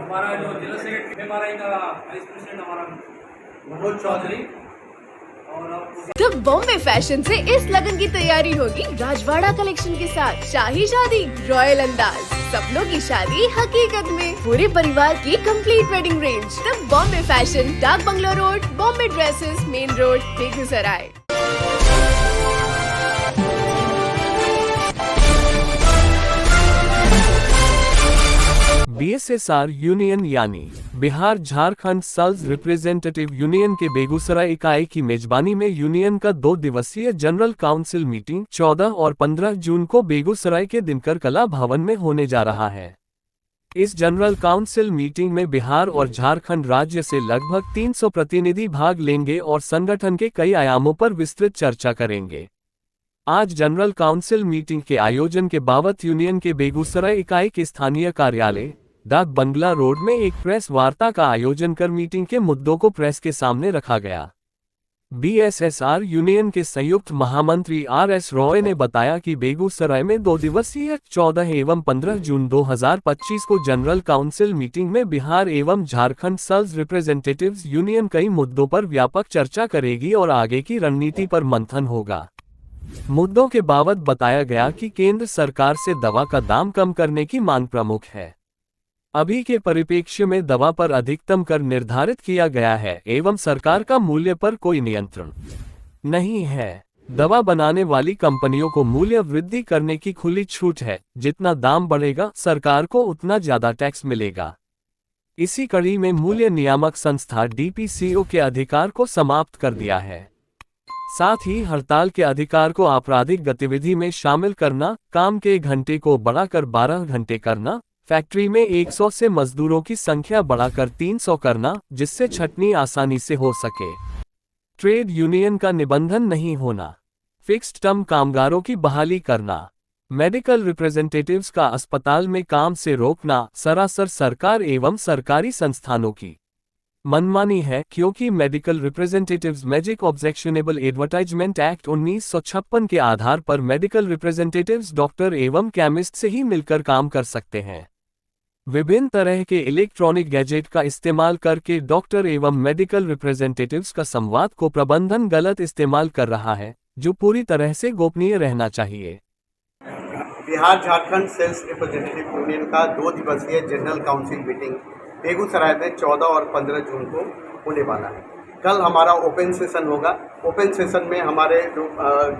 हमारा जो जिला सेक्रेटरी एमआरआई का वाइस प्रेसिडेंट हमारा मनोज चौधरी और तो बॉम्बे फैशन से इस लगन की तैयारी होगी राजवाड़ा कलेक्शन के साथ। शाही शादी रॉयल अंदाज, सपनों की शादी हकीकत में, पूरे परिवार की complete wedding range. The Bombay fashion, Dak Bungalow road, Bombay dresses, main road, Begusarai. BSSR union यानी Bihar Jharkhand sales representative union के बेगूसराय इकाई की मेजबानी में यूनियन का 2 दिवसीय जनरल काउंसिल मीटिंग 14 और 15 जून को बेगूसराय के दिनकर कला भवन में होने जा रहा है। इस जनरल काउंसिल मीटिंग में बिहार और झारखंड राज्य से लगभग 300 प्रतिनिधि भाग लेंगे और संगठन के कई आयामों पर विस्तृत चर्चा करेंगे। आज जनरल काउंसिल मीटिंग के आयोजन के बाबत यूनियन के बेगूसराय इकाई के स्थानीय कार्यालय डाक बंगला रोड में एक प्रेस वार्ता का आयोजन कर मीटिंग के मुद्दों को प्रेस के सामने रखा गया। बीएसएसआर यूनियन के संयुक्त महामंत्री आरएस रॉय ने बताया कि बेगूसराय में 2 दिवसीय 14 एवं 15 जून 2025 को जनरल काउंसिल मीटिंग में बिहार एवं झारखंड सेल्स रिप्रेजेंटेटिव्स यूनियन कई मुद्दों पर व्यापक चर्चा करेगी और आगे की रणनीति पर मंथन होगा। मुद्दों के बाबत बताया गया कि केंद्र सरकार से दवा का दाम कम करने की मांग प्रमुख है। अभी के परिप्रेक्ष्य में दवा पर अधिकतम कर निर्धारित किया गया है एवं सरकार का मूल्य पर कोई नियंत्रण नहीं है। दवा बनाने वाली कंपनियों को मूल्य वृद्धि करने की खुली छूट है। जितना दाम बढ़ेगा सरकार को उतना ज्यादा टैक्स मिलेगा। इसी कड़ी में मूल्य नियामक संस्था डीपीसीओ के अधिकार को समाप्त कर दिया है। साथ ही हड़ताल के अधिकार को आपराधिक गतिविधि में शामिल करना, काम के घंटे को बढ़ाकर 12 घंटे करना, फैक्ट्री में 100 से मजदूरों की संख्या बढ़ाकर 300 करना, जिससे छंटनी आसानी से हो सके। ट्रेड यूनियन का निबंधन नहीं होना, फिक्स्ड टर्म कामगारों की बहाली करना, मेडिकल रिप्रेजेंटेटिव्स का अस्पताल में काम से रोकना सरासर सरकार एवं सरकारी संस्थानों की मनमानी है, क्योंकि medical representatives magic objectionable advertisement act 1956 के आधार पर मेडिकल रिप्रेजेंटेटिव्स डॉक्टर एवं केमिस्ट से ही मिलकर काम कर सकते हैं। विभिन्न तरह के इलेक्ट्रॉनिक गैजेट का इस्तेमाल करके डॉक्टर एवं मेडिकल रिप्रेजेंटेटिव्स का संवाद को प्रबंधन गलत इस्तेमाल कर रहा है, जो पूरी तरह से गोपनीय रहना चाहिए। Bihar Jharkhand sales representative union का 2 दिवसीय जनरल काउंसिल मीटिंग बेगूसराय में 14 और 15 जून को होने वाला है। कल हमारा ओपन सेशन होगा। ओपन सेशन में हमारे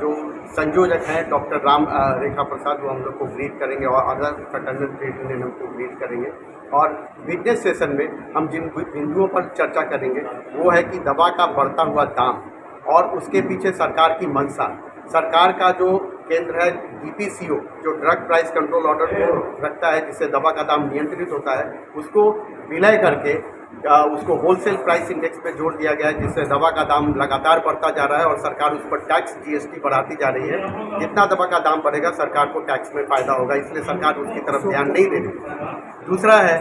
जो संयोजक हैं डॉक्टर राम रेखा प्रसाद, वो हम लोग को ग्रीट करेंगे और अदर फैटर्नल ट्रेड यूनियन हमको ग्रीट करेंगे। और बिजनेस सेशन में हम जिन बिंदुओं पर चर्चा करेंगे वो है कि दवा का बढ़ता हुआ दाम और उसके पीछे सरकार की मंशा। सरकार का जो केंद्र है डीपीसीओ, जो ड्रग प्राइस कंट्रोल ऑर्डर को रखता है, जिससे दवा का दाम नियंत्रित होता है, उसको विलय करके उसको होलसेल प्राइस इंडेक्स पे जोड़ दिया गया है, जिससे दवा का दाम लगातार बढ़ता जा रहा है और सरकार उस पर टैक्स जीएसटी बढ़ाती जा रही है। जितना दवा का दाम बढ़ेगा सरकार को टैक्स में फ़ायदा होगा, इसलिए सरकार उसकी तरफ ध्यान नहीं दे रही। दूसरा है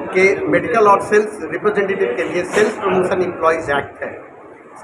कि मेडिकल और सेल्स रिप्रेजेंटेटिव के लिए सेल्स प्रमोशन एम्प्लॉयज़ एक्ट है।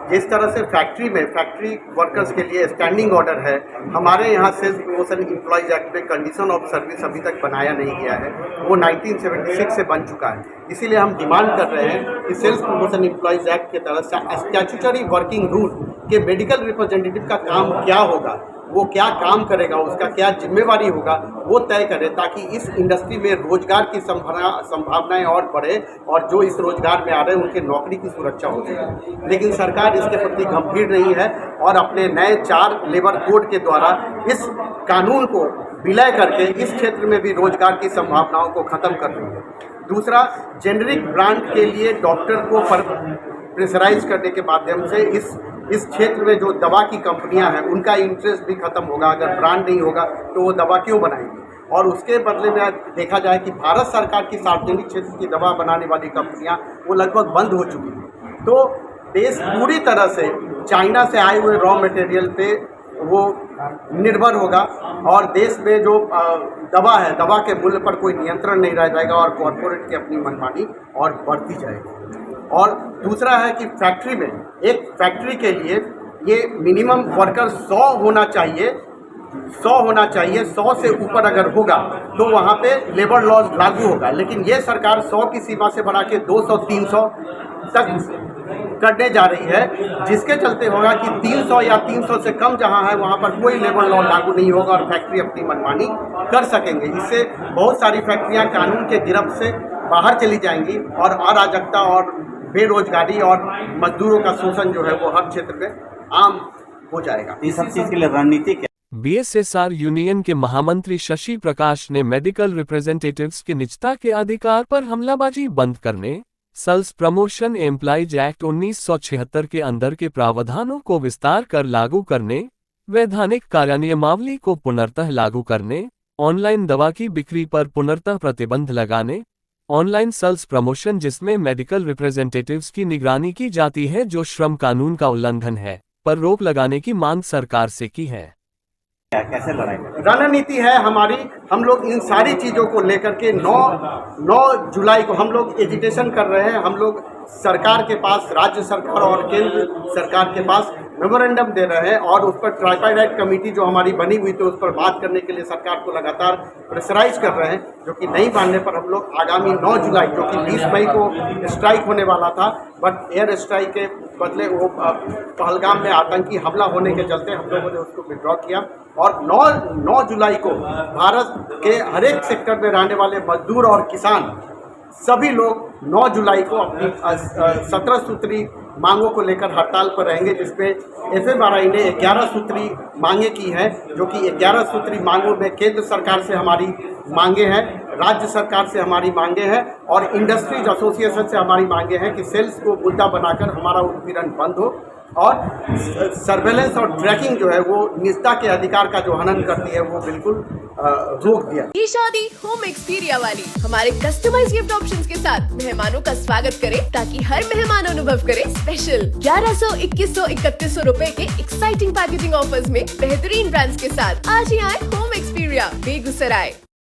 जिस तरह से फैक्ट्री वर्कर्स के लिए स्टैंडिंग ऑर्डर है, हमारे यहाँ सेल्स प्रमोशन एम्प्लॉयज़ एक्ट में कंडीशन ऑफ सर्विस अभी तक बनाया नहीं गया है। वो 1976 से बन चुका है। इसीलिए हम डिमांड कर रहे हैं कि सेल्स प्रमोशन एम्प्लॉयज़ एक्ट के तरफ से स्टैट्यूटरी वर्किंग रूल के मेडिकल रिप्रेजेंटेटिव का काम क्या होगा, वो क्या काम करेगा, उसका क्या जिम्मेवारी होगा, वो तय करे, ताकि इस इंडस्ट्री में रोजगार की संभावनाएं और बढ़े और जो इस रोजगार में आ रहे हैं उनके नौकरी की सुरक्षा हो सके। लेकिन सरकार इसके प्रति गंभीर नहीं है और अपने नए 4 लेबर कोड के द्वारा इस कानून को विलय करके इस क्षेत्र में भी रोजगार की संभावनाओं को खत्म कर रही है। दूसरा, जेनरिक ब्रांड के लिए डॉक्टर को प्रेशराइज करने के माध्यम से इस क्षेत्र में जो दवा की कंपनियां हैं उनका इंटरेस्ट भी खत्म होगा। अगर ब्रांड नहीं होगा तो वो दवा क्यों बनाएंगी। और उसके बदले में देखा जाए कि भारत सरकार की सार्वजनिक क्षेत्र की दवा बनाने वाली कंपनियां वो लगभग बंद हो चुकी हैं। तो देश पूरी तरह से चाइना से आए हुए रॉ मटेरियल पे वो निर्भर होगा और देश में जो दवा है, दवा के मूल्य पर कोई नियंत्रण नहीं रह जाएगा और कॉरपोरेट की अपनी मनमानी और बढ़ती जाएगी। और दूसरा है कि एक फैक्ट्री के लिए ये मिनिमम वर्कर 100 होना चाहिए 100 होना चाहिए, 100 से ऊपर अगर होगा तो वहाँ पे लेबर लॉज लागू होगा। लेकिन ये सरकार 100 की सीमा से बढ़ा के 200-300 तक करने जा रही है, जिसके चलते होगा कि 300 या 300 से कम जहाँ है वहाँ पर कोई लेबर लॉ लागू नहीं होगा और फैक्ट्री अपनी मनमानी कर सकेंगे। इससे बहुत सारी फैक्ट्रियाँ कानून के गिरफ्त से बाहर चली जाएंगी और अराजकता और बेरोजगारी और मजदूरों का शोषण जो है वो हर क्षेत्र में आम हो जाएगा। इस सब चीज के लिए रणनीति क्या? बीएसएसआर यूनियन के महामंत्री शशि प्रकाश ने मेडिकल रिप्रेजेंटेटिव्स के निजता के अधिकार पर हमलाबाजी बंद करने, सेल्स प्रमोशन एम्प्लॉइज एक्ट 1976 के अंदर के प्रावधानों को विस्तार कर लागू करने, वैधानिक कार्यान्वयनावली को पुनर्तः लागू करने, ऑनलाइन दवा की बिक्री पर पुनर्तः प्रतिबंध लगाने, ऑनलाइन सेल्स प्रमोशन जिसमें मेडिकल रिप्रेजेंटेटिव्स की निगरानी की जाती है जो श्रम कानून का उल्लंघन है, पर रोक लगाने की मांग सरकार से की है। कैसे लड़ाई? रणनीति है हमारी, हम लोग इन सारी चीज़ों को लेकर के 9 जुलाई को हम लोग एजिटेशन कर रहे हैं। हम लोग सरकार के पास, राज्य सरकार और केंद्र सरकार के पास मेमोरेंडम दे रहे हैं और उस पर ट्राइपाइराइट कमेटी जो हमारी बनी हुई थी उस पर बात करने के लिए सरकार को लगातार प्रेशराइज कर रहे हैं, जो कि नहीं मानने पर हम लोग आगामी 9 जुलाई जो कि 20 मई को स्ट्राइक होने वाला था, बट एयर स्ट्राइक के बदले वो पहलगाम में आतंकी हमला होने के चलते हम लोगों ने उसको विड्रॉ किया और 9 जुलाई को भारत के हर एक सेक्टर में रहने वाले मजदूर और किसान सभी लोग 9 जुलाई को अपनी 17 सूत्री मांगों को लेकर हड़ताल पर रहेंगे, जिसमें एफएमआरआई ने 11 सूत्री मांगे की हैं, जो कि 11 सूत्री मांगों में केंद्र सरकार से हमारी मांगे हैं, राज्य सरकार से हमारी मांगे हैं और इंडस्ट्रीज एसोसिएशन से हमारी मांगे हैं कि सेल्स को मुद्दा बनाकर हमारा उत्पीड़न बंद हो और सर्वेलेंस और ट्रैकिंग जो है वो निजता के अधिकार का जो हनन करती है वो बिल्कुल रोक दिया। ये शादी होम एक्सपीरिया वाली हमारे कस्टमाइज गिफ्ट ऑप्शंस के साथ मेहमानों का स्वागत करें ताकि हर मेहमान अनुभव करे स्पेशल। 1100, 2100, 3100 रुपए के एक्साइटिंग पैकेजिंग ऑफर्स में बेहतरीन ब्रांड्स के साथ आज ही आए होम एक्सपीरिया बेगूसराय।